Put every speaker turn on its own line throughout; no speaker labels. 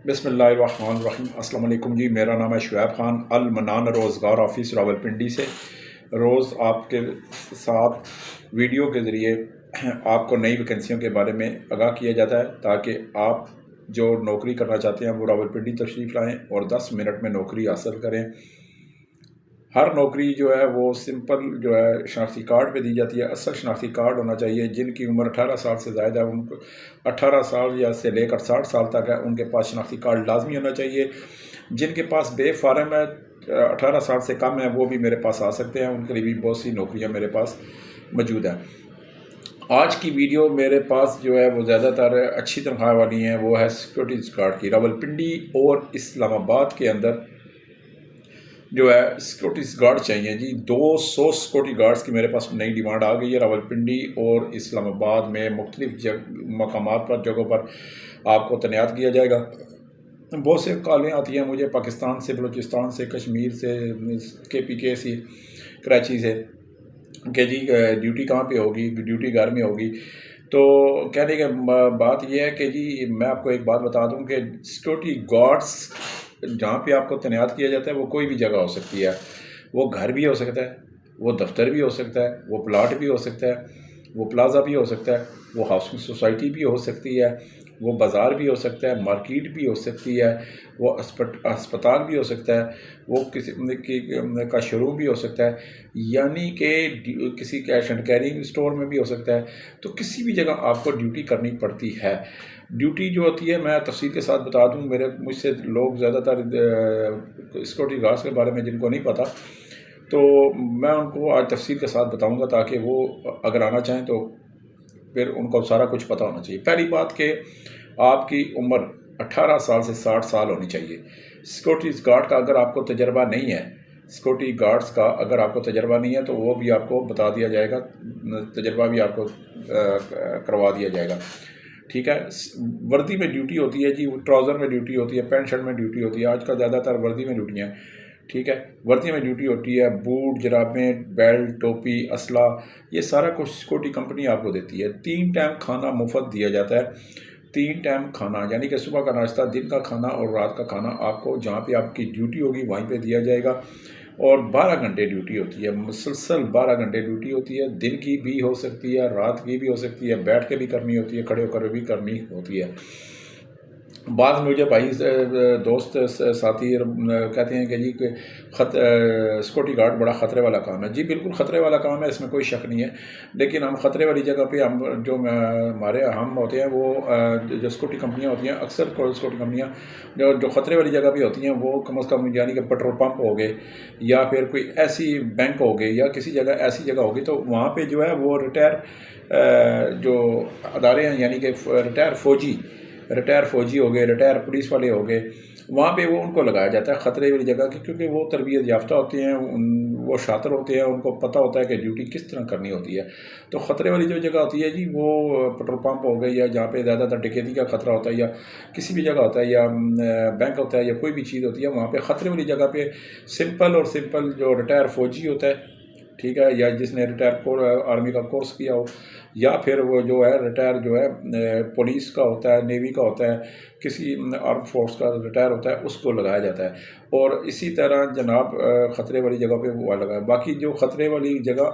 بسم اللہ الرحمن الرحیم۔ السلام علیکم جی، میرا نام ہے شعیب خان، المنان روزگار آفس راولپنڈی سے روز آپ کے ساتھ ویڈیو کے ذریعے آپ کو نئی ویکنسیوں کے بارے میں آگاہ کیا جاتا ہے تاکہ آپ جو نوکری کرنا چاہتے ہیں وہ راولپنڈی تشریف لائیں اور 10 منٹ میں نوکری حاصل کریں۔ ہر نوکری جو ہے وہ سمپل جو ہے شناختی کارڈ پہ دی جاتی ہے۔ اصل شناختی کارڈ ہونا چاہیے۔ جن کی عمر 18 سال سے زائد ہے، ان کو 18 سال یا سے لے کر 60 سال تک ہے، ان کے پاس شناختی کارڈ لازمی ہونا چاہیے۔ جن کے پاس بے فارم ہے، 18 سال سے کم ہے، وہ بھی میرے پاس آ سکتے ہیں۔ ان کے لیے بھی بہت سی نوکریاں میرے پاس موجود ہیں۔ آج کی ویڈیو میرے پاس جو ہے وہ زیادہ تر اچھی تنخواہ والی ہیں، وہ ہے سیکورٹی گارڈ کی۔ راولپنڈی اور اسلام آباد کے اندر جو ہے سیکورٹی گارڈ چاہیے جی۔ 200 سیکورٹی گارڈز کی میرے پاس نئی ڈیمانڈ آ گئی ہے۔ راولپنڈی اور اسلام آباد میں مختلف مقامات پر جگہوں پر آپ کو تعینات کیا جائے گا۔ بہت سے کالیں آتی ہیں مجھے پاکستان سے، بلوچستان سے، کشمیر سے، KPK سے، کراچی سے، کہ جی ڈیوٹی کہاں پہ ہوگی، ڈیوٹی گھر میں ہوگی۔ تو کہنے کی بات یہ ہے کہ جی میں آپ کو ایک بات بتا دوں کہ سیکورٹی گارڈز جہاں پہ آپ کو تعینات کیا جاتا ہے وہ کوئی بھی جگہ ہو سکتی ہے۔ وہ گھر بھی ہو سکتا ہے، وہ دفتر بھی ہو سکتا ہے، وہ پلاٹ بھی ہو سکتا ہے، وہ پلازا بھی ہو سکتا ہے، وہ ہاؤسنگ سوسائٹی بھی ہو سکتی ہے، وہ بازار بھی ہو سکتا ہے، مارکیٹ بھی ہو سکتی ہے، وہ ہسپتال بھی ہو سکتا ہے، وہ کسی کا شو روم بھی ہو سکتا ہے، یعنی کہ کسی کیش اینڈ کیری اسٹور میں بھی ہو سکتا ہے۔ تو کسی بھی جگہ آپ کو ڈیوٹی کرنی پڑتی ہے۔ ڈیوٹی جو ہوتی ہے میں تفصیل کے ساتھ بتا دوں، مجھ سے لوگ زیادہ تر سیکورٹی گارڈز کے بارے میں جن کو نہیں پتہ، تو میں ان کو آج تفصیل کے ساتھ بتاؤں گا تاکہ وہ اگر آنا چاہیں تو پھر ان کو سارا کچھ پتہ ہونا چاہیے۔ پہلی بات کہ آپ کی عمر 18 سال سے 60 سال ہونی چاہیے۔ سیکورٹی گارڈ کا اگر آپ کو تجربہ نہیں ہے، سیکورٹی گارڈز کا اگر آپ کو تجربہ نہیں ہے تو وہ بھی آپ کو بتا دیا جائے گا، تجربہ بھی آپ کو کروا دیا جائے گا، ٹھیک ہے۔ وردی میں ڈیوٹی ہوتی ہے جی، ٹراؤزر میں ڈیوٹی ہوتی ہے، پینٹ شرٹ میں ڈیوٹی ہوتی ہے۔ آج کل زیادہ تر وردی میں ڈیوٹیاں، ٹھیک ہے، وردی میں ڈیوٹی ہوتی ہے۔ بوٹ، جرابیں، بیلٹ، ٹوپی، اسلحہ، یہ سارا کچھ سیکورٹی کمپنی آپ کو دیتی ہے۔ 3 ٹائم کھانا مفت دیا جاتا ہے۔ 3 ٹائم کھانا یعنی کہ صبح کا ناشتہ، دن کا کھانا اور رات کا کھانا آپ کو جہاں پہ آپ کی ڈیوٹی ہوگی وہیں پہ دیا جائے گا۔ اور 12 گھنٹے ڈیوٹی ہوتی ہے، مسلسل 12 گھنٹے ڈیوٹی ہوتی ہے۔ دن کی بھی ہو سکتی ہے، رات کی بھی ہو سکتی ہے، بیٹھ کے بھی کرنی ہوتی ہے، کھڑے ہو کر بھی کرنی ہوتی ہے۔ بعض مجھے بھائی دوست ساتھی کہتے ہیں کہ جی سیکورٹی گارڈ بڑا خطرے والا کام ہے۔ جی بالکل خطرے والا کام ہے، اس میں کوئی شک نہیں ہے، لیکن ہم خطرے والی جگہ پہ ہم ہوتے ہیں، وہ جو سیکورٹی کمپنیاں ہوتی ہیں، اکثر سیکورٹی کمپنیاں جو خطرے والی جگہ پہ ہوتی ہیں وہ کم از کم یعنی کہ پیٹرول پمپ ہو گئے یا پھر کوئی ایسی بینک ہو گئی یا کسی جگہ ایسی جگہ ہوگی، تو وہاں پہ جو ہے وہ جو ادارے ہیں یعنی کہ ریٹائر فوجی ہو گئے، ریٹائر پولیس والے ہو گئے، وہاں پہ وہ ان کو لگایا جاتا ہے خطرے والی جگہ کی، کیونکہ وہ تربیت یافتہ ہوتے ہیں، وہ شاطر ہوتے ہیں، ان کو پتہ ہوتا ہے کہ ڈیوٹی کس طرح کرنی ہوتی ہے۔ تو خطرے والی جو جگہ ہوتی ہے جی، وہ پیٹرول پمپ ہو گئی یا جہاں پہ زیادہ تر ڈکیتی کا خطرہ ہوتا ہے یا کسی بھی جگہ ہوتا ہے یا بینک ہوتا ہے یا کوئی بھی چیز ہوتی ہے، وہاں پہ خطرے والی جگہ پہ سمپل جو ریٹائر فوجی ہوتا ہے، ٹھیک ہے، یا جس نے ریٹائر آرمی کا کورس کیا ہو، یا پھر وہ جو ہے ریٹائر جو ہے پولیس کا ہوتا ہے، نیوی کا ہوتا ہے، کسی آرم فورس کا ریٹائر ہوتا ہے، اس کو لگایا جاتا ہے۔ اور اسی طرح جناب خطرے والی جگہ پہ وہ لگایا۔ باقی جو خطرے والی جگہ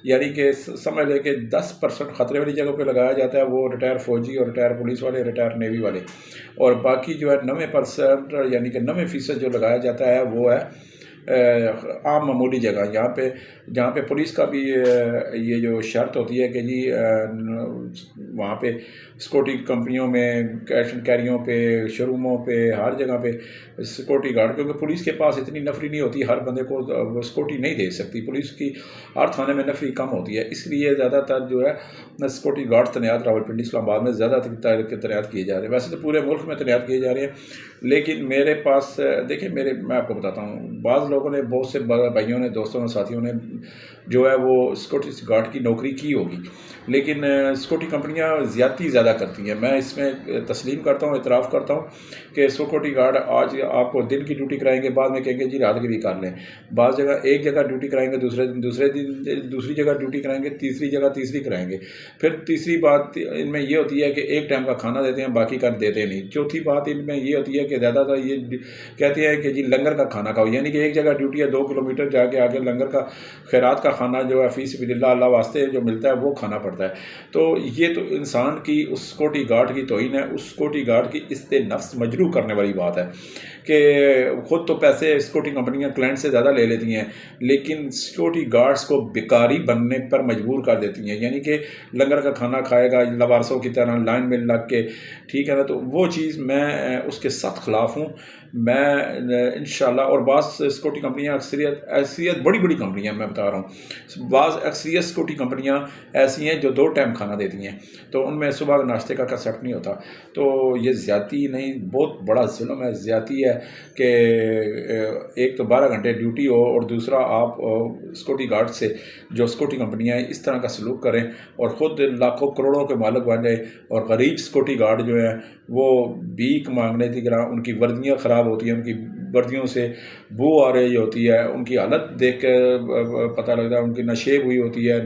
یعنی کہ سمجھ لے کہ 10% خطرے والی جگہ پہ لگایا جاتا ہے، وہ ریٹائر فوجی اور ریٹائر پولیس والے، ریٹائر نیوی والے، اور باقی جو ہے 90% یعنی کہ 90% جو لگایا جاتا ہے وہ ہے عام معمولی جگہ، جہاں پہ پولیس کا بھی یہ جو شرط ہوتی ہے کہ جی وہاں پہ سیکورٹی کمپنیوں میں، کیش اینڈ کیریوں پہ، شو روموں پہ، ہر جگہ پہ سیکورٹی گارڈ، کیونکہ پولیس کے پاس اتنی نفری نہیں ہوتی، ہر بندے کو سیکورٹی نہیں دے سکتی، پولیس کی ہر تھانے میں نفری کم ہوتی ہے، اس لیے زیادہ تر جو ہے سیکورٹی گارڈ تعینات راولپنڈی اسلام آباد میں زیادہ تعینات کیے جا رہے ہیں۔ ویسے تو پورے ملک میں تعینات کیے جا رہے ہیں، لیکن میرے پاس دیکھیں، میں آپ کو بتاتا ہوں، بعض لوگوں نے, بہت سے بھائیوں نے, دوستوں نے, ساتھیوں نے جو ہے وہ سیکورٹی گارڈ کی نوکری کی ہوگی, لیکن سیکورٹی کمپنیاں زیادتی زیادہ کرتی ہیں. میں اس میں تسلیم کرتا ہوں, اعتراف کرتا ہوں کہ سیکورٹی گارڈ آج آپ کو دن کی ڈیوٹی کرائیں گے, بعد میں کہیں گے جی رات کی بھی کر لیں. بعض جگہ ایک جگہ ڈیوٹی کرائیں گے, دوسرے دن دوسری جگہ ڈیوٹی کرائیں گے, تیسری جگہ تیسری کرائیں گے. پھر تیسری بات ان میں یہ ہوتی ہے کہ ایک ٹائم کا کھانا دیتے ہیں, باقی کا دیتے نہیں. چوتھی بات ان میں یہ ہوتی ہے کہ زیادہ تر یہ کہتے ہیں کہ جی لنگر کا کھانا کھاؤ, یعنی کہ ایک جگہ ڈیوٹی ہے 2 کلومیٹر جا کے آگے لنگر کا خیرات کا کھانا جو ہے فی سبیل اللہ, اللہ واسطے جو ملتا ہے وہ کھانا پڑتا ہے. تو یہ تو انسان کی اس سیکورٹی گارڈ کی توہین ہے, اس سیکورٹی گارڈ کی است نفس مجروح کرنے والی بات ہے کہ خود تو پیسے سیکورٹی کمپنیاں کلائنٹ سے زیادہ لے لیتی ہیں, لیکن سیکورٹی گارڈز کو بیکاری بننے پر مجبور کر دیتی ہیں. یعنی کہ لنگر کا کھانا کھائے گا لوارسوں کی طرح لائن میں لگ کے, ٹھیک ہے نا. تو وہ چیز میں اس کے سخت خلاف ہوں. میں انشاءاللہ, اور بعض سیکورٹی کمپنیاں اکثریت بڑی کمپنیاں میں بتا رہا ہوں, بعض اکثریت سیکورٹی کمپنیاں ایسی ہیں جو 2 ٹائم کھانا دیتی ہیں, تو ان میں صبح ناشتے کا کنسیپٹ نہیں ہوتا. تو یہ زیادتی نہیں, بہت بڑا ظلم ہے, زیادتی ہے کہ ایک تو 12 گھنٹے ڈیوٹی ہو اور دوسرا آپ سیکورٹی گارڈ سے جو سیکورٹی کمپنیاں ہیں اس طرح کا سلوک کریں اور خود لاکھوں کروڑوں کے مالک بن جائے, اور غریب سیکورٹی گارڈ جو ہیں وہ بھیک مانگنے کی طرح, ان کی وردیاں خراب ہوتی ہیں, ان کی وردیوں سے بو آ رہی ہوتی ہے, ان کی حالت دیکھ کے پتہ لگتا ہے ان کی نشیب ہوئی ہوتی ہے.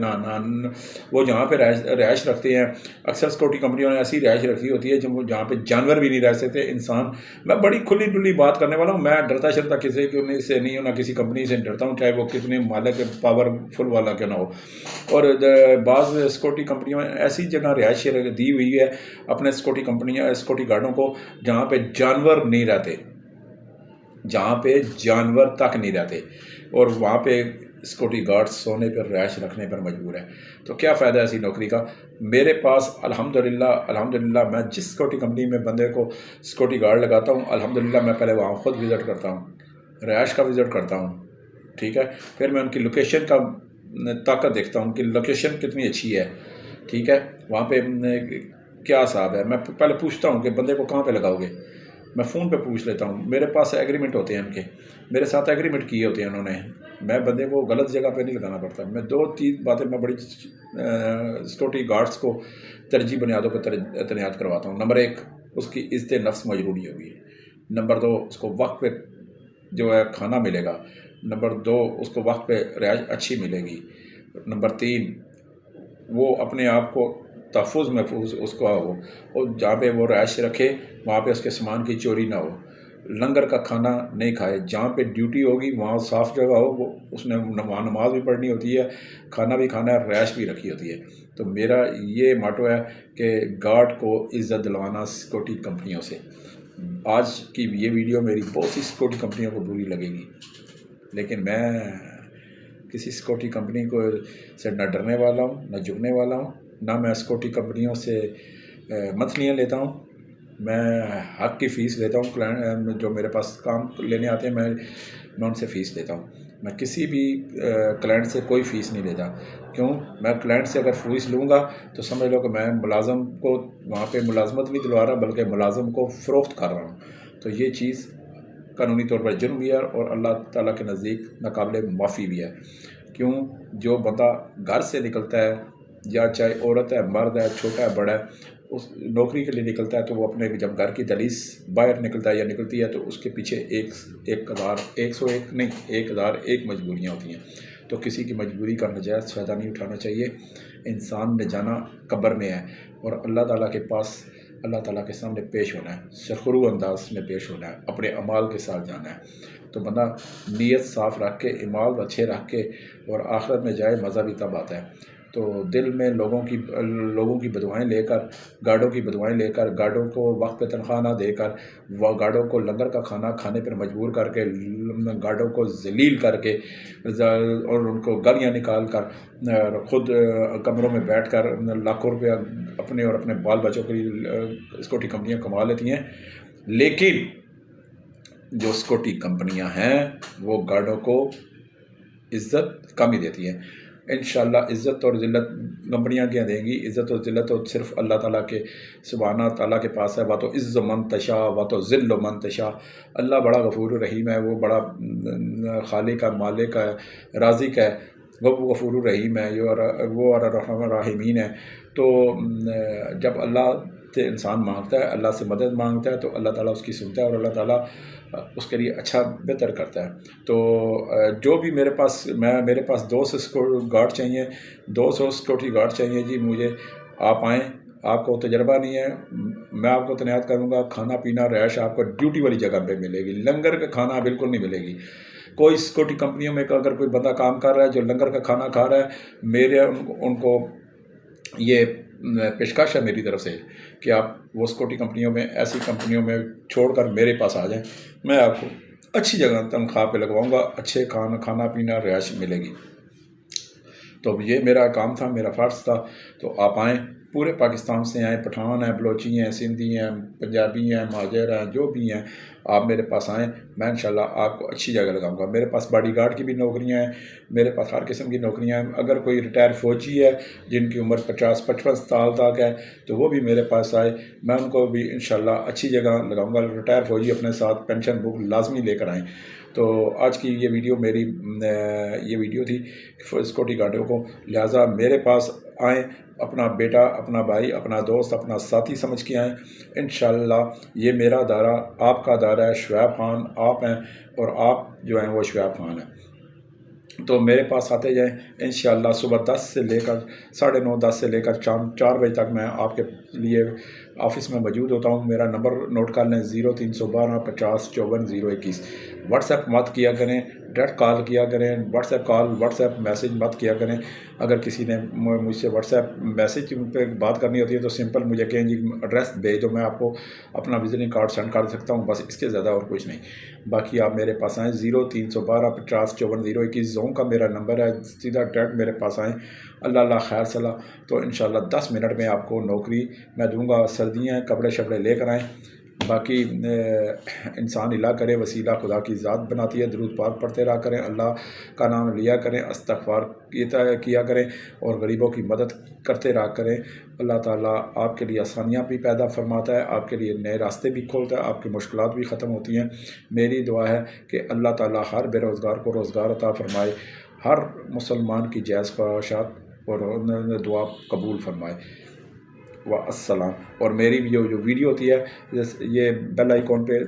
وہ جہاں پہ رہائش رکھتے ہیں, اکثر سیکورٹی کمپنیوں نے ایسی رہائش رکھی ہوتی ہے جہاں پہ جانور بھی نہیں رہ سکتے, انسان. میں بڑی کھلی ڈلی بات کرنے والا ہوں, میں ڈرتا شرتا کسی سے نہیں ہوں, نہ کسی کمپنی سے ڈرتا ہوں, چاہے وہ کتنے مالک پاور فل والا کیوں نہ ہو. اور بعض سیکورٹی کمپنیوں نے ایسی جگہ رہائش دی ہوئی ہے اپنے سیکورٹی گارڈوں کو جہاں پہ جانور نہیں رہتے, جہاں پہ جانور تک نہیں رہتے, اور وہاں پہ سیکورٹی گارڈ سونے پر رہائش رکھنے پر مجبور ہے. تو کیا فائدہ ہے ایسی نوکری کا؟ میرے پاس الحمدللہ میں جس سیکورٹی کمپنی میں بندے کو سیکورٹی گارڈ لگاتا ہوں, الحمدللہ میں پہلے وہاں خود وزٹ کرتا ہوں, رہائش کا وزٹ کرتا ہوں, ٹھیک ہے. پھر میں ان کی لوکیشن کا طاقت دیکھتا ہوں, ان کی لوکیشن کتنی اچھی ہے, ٹھیک ہے, وہاں پہ کیا حساب ہے. میں پہلے پوچھتا ہوں کہ بندے کو کہاں پہ لگاؤ گے, میں فون پہ پوچھ لیتا ہوں. میرے پاس ایگریمنٹ ہوتے ہیں, ان کے میرے ساتھ ایگریمنٹ کیے ہوتے ہیں انہوں نے. میں بندے کو غلط جگہ پہ نہیں لگانا پڑتا. میں 2-3 باتیں میں بڑی سیکورٹی گارڈز کو ترجیح بنیادوں پہ تعینات کرواتا ہوں. نمبر 1, اس کی عزت نفس مجروحی ہوگی. نمبر 2, اس کو وقت پہ جو ہے کھانا ملے گا. نمبر 2, اس کو وقت پہ رہائش اچھی ملے گی. نمبر 3, وہ اپنے آپ کو تحفظ محفوظ اس کو ہو, اور جہاں پہ وہ رہائش رکھے وہاں پہ اس کے سامان کی چوری نہ ہو. لنگر کا کھانا نہیں کھائے, جہاں پہ ڈیوٹی ہوگی وہاں صاف جگہ ہو, وہ اس نے وہاں نماز بھی پڑھنی ہوتی ہے, کھانا بھی کھانا ہے, رہائش بھی رکھی ہوتی ہے. تو میرا یہ ماٹو ہے کہ گارڈ کو عزت دلوانا سیکورٹی کمپنیوں سے. آج کی یہ ویڈیو میری بہت سی سیکورٹی کمپنیوں کو بری لگے گی, لیکن میں کسی سیکورٹی کمپنی سے نہ ڈرنے والا ہوں, نہ جھکنے والا ہوں, نہ میں سیکورٹی کمپنیوں سے متھلیاں لیتا ہوں. میں حق کی فیس لیتا ہوں. کلائنٹ جو میرے پاس کام لینے آتے ہیں میں ان سے فیس لیتا ہوں. میں کسی بھی کلائنٹ سے کوئی فیس نہیں لیتا. کیوں؟ میں کلائنٹ سے اگر فیس لوں گا تو سمجھ لو کہ میں ملازم کو وہاں پہ ملازمت نہیں دلوا رہا, بلکہ ملازم کو فروخت کر رہا ہوں. تو یہ چیز قانونی طور پر جرم بھی ہے اور اللہ تعالیٰ کے نزدیک ناقابل معافی بھی ہے. کیوں؟ جو بندہ گھر سے نکلتا ہے, یا چاہے عورت ہے, مرد ہے, چھوٹا ہے, بڑا ہے, اس نوکری کے لیے نکلتا ہے, تو وہ اپنے جب گھر کی دہلیز باہر نکلتا ہے یا نکلتی ہے تو اس کے پیچھے 1001 مجبوریاں ہوتی ہیں. تو کسی کی مجبوری کا نجائز فائدہ نہیں اٹھانا چاہیے. انسان نے جانا قبر میں ہے اور اللہ تعالیٰ کے پاس, اللہ تعالیٰ کے سامنے پیش ہونا ہے, سرخرو انداز میں پیش ہونا ہے, اپنے اعمال کے ساتھ جانا ہے. تو بندہ نیت صاف رکھ کے, اعمال اچھے رکھ کے اور آخرت میں جائے, مزہ بھی تب آتا ہے. تو دل میں لوگوں کی بدوائیں لے کر, گارڈوں کی بدوائیں لے کر, گارڈوں کو وقت پہ تنخواہ نہ دے کر, گارڈوں کو لنگر کا کھانا کھانے پر مجبور کر کے, گارڈوں کو ذلیل کر کے اور ان کو گالیاں نکال کر خود کمروں میں بیٹھ کر لاکھوں روپیہ اپنے اور اپنے بال بچوں کے لیے سیکورٹی کمپنیاں کما لیتی ہیں. لیکن جو سیکورٹی کمپنیاں ہیں وہ گارڈوں کو عزت کم ہی دیتی ہیں. انشاءاللہ عزت اور ذلت کمپنیاں کیا دیں گی، عزت اور ذلت تو صرف اللہ تعالیٰ کے سبحانہ تعالیٰ کے پاس ہے، وہ تو عز من تشا و تو ذل من تشا۔ اللہ بڑا غفور الرحیم ہے، وہ بڑا خالق ہے، مالک ہے، رازق ہے، وہ غفور الرحیم ہے، وہ ارحم الراحمین ہے۔ تو جب اللہ سے انسان مانگتا ہے، اللہ سے مدد مانگتا ہے، تو اللہ تعالیٰ اس کی سنتا ہے اور اللہ تعالیٰ اس کے لیے اچھا بہتر کرتا ہے۔ تو جو بھی میرے پاس 200 گارڈ چاہیے، 200 سیکورٹی گارڈ چاہیے جی مجھے، آپ آئیں، آپ کو تجربہ نہیں ہے، میں آپ کو تعینات کروں گا، کھانا پینا رہائش آپ کو ڈیوٹی والی جگہ پہ ملے گی، لنگر کا کھانا بالکل نہیں ملے گی۔ کوئی سیکورٹی کمپنیوں میں اگر کوئی بندہ کام کر رہا ہے جو لنگر کا کھانا کھا رہا ہے، میرے ان کو یہ پیشکش ہے میری طرف سے کہ آپ وہ سیکورٹی کمپنیوں میں، ایسی کمپنیوں میں چھوڑ کر میرے پاس آ جائیں، میں آپ کو اچھی جگہ تنخواہ پہ لگواؤں گا، اچھے کھانا پینا رہائش ملے گی۔ تو یہ میرا کام تھا، میرا فرض تھا۔ تو آپ آئیں، پورے پاکستان سے آئیں، پٹھان ہیں، بلوچی ہیں، سندھی ہیں، پنجابی ہیں، مہاجر ہیں، جو بھی ہیں، آپ میرے پاس آئیں، میں انشاءاللہ آپ کو اچھی جگہ لگاؤں گا۔ میرے پاس باڈی گارڈ کی بھی نوکریاں ہیں، میرے پاس ہر قسم کی نوکریاں ہیں۔ اگر کوئی ریٹائر فوجی ہے جن کی عمر 50-55 سال تک ہے تو وہ بھی میرے پاس آئے، میں ان کو بھی انشاءاللہ اچھی جگہ لگاؤں گا۔ ریٹائر فوجی اپنے ساتھ پینشن بک لازمی لے کر آئیں۔ تو آج کی یہ ویڈیو تھی سیکورٹی گارڈوں کو، لہٰذا میرے پاس آئیں، اپنا بیٹا، اپنا بھائی، اپنا دوست، اپنا ساتھی سمجھ کے آئیں۔ انشاءاللہ یہ میرا دائرہ، آپ کا دائرہ ہے، شعیب خان آپ ہیں اور آپ جو ہیں وہ شعیب خان ہیں۔ تو میرے پاس آتے جائیں انشاءاللہ۔ صبح 10 سے لے کر 9:30 10 سے لے کر شام 4 بجے تک میں آپ کے لیے آفس میں موجود ہوتا ہوں۔ میرا نمبر نوٹ کر لیں، 0312 50 54 021۔ واٹس ایپ مت کیا کریں، ڈائریکٹ کال کیا کریں، واٹس ایپ میسیج مت کیا کریں۔ اگر کسی نے مجھ سے واٹس ایپ میسیج پہ بات کرنی ہوتی ہے تو سمپل مجھے کہیں جی ایڈریس بھیج دو، میں آپ کو اپنا وزٹنگ کارڈ سینڈ کر سکتا ہوں، بس اس کے زیادہ اور کچھ نہیں۔ باقی آپ میرے پاس آئیں، 0312 50 54 021 زون کا میرا نمبر ہے، سیدھا ڈائریکٹ میرے پاس آئیں۔ اللہ خیر صلاح۔ تو انشاءاللہ 10 منٹ میں آپ کو نوکری میں دوں گا۔ سردیاں کپڑے شپڑے لے کر آئیں۔ باقی انسان الہ کرے، وسیلہ خدا کی ذات بناتی ہے، درود پاک پڑھتے رہا کریں، اللہ کا نام لیا کریں، استغفار کیا کریں اور غریبوں کی مدد کرتے رہا کریں۔ اللہ تعالیٰ آپ کے لیے آسانیاں بھی پیدا فرماتا ہے، آپ کے لیے نئے راستے بھی کھولتا ہے، آپ کی مشکلات بھی ختم ہوتی ہیں۔ میری دعا ہے کہ اللہ تعالیٰ ہر بے روزگار کو روزگار عطا فرمائے، ہر مسلمان کی جائز خواہشات اور دعا قبول فرمائے۔ والسلام۔ اور میری جو ویڈیو ہوتی ہے یہ بیل آئیکن پہ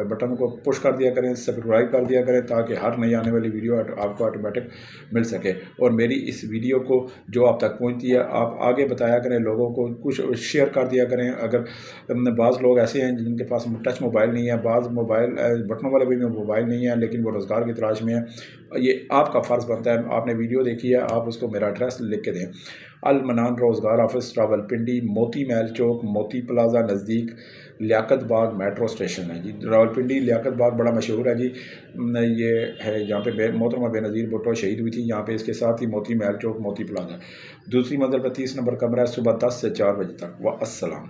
بٹن کو پش کر دیا کریں، سبسکرائب کر دیا کریں تاکہ ہر نئی آنے والی ویڈیو آپ کو آٹومیٹک مل سکے۔ اور میری اس ویڈیو کو جو آپ تک پہنچتی ہے آپ آگے بتایا کریں، لوگوں کو کچھ شیئر کر دیا کریں۔ اگر بعض لوگ ایسے ہیں جن کے پاس ٹچ موبائل نہیں ہے، بعض موبائل بٹنوں والے بھی موبائل نہیں ہیں لیکن وہ روزگار کی تلاش میں ہیں، یہ آپ کا فرض بنتا ہے، آپ نے ویڈیو دیکھی ہے، آپ اس کو میرا ایڈریس لکھ کے دیں۔ المنان روزگار آفس راولپنڈی، موتی محل چوک، موتی پلازا نزدیک لیاقت باغ میٹرو اسٹیشن ہے جی۔ راولپنڈی لیاقت باغ بڑا مشہور ہے جی، یہ ہے جہاں پہ محترمہ بے نظیر بھٹو شہید ہوئی تھی، یہاں پہ اس کے ساتھ ہی موتی محل چوک، موتی پلازا، دوسری منزل پر 30 نمبر کمرہ ہے، صبح 10 سے 4 بجے تک۔ والسلام۔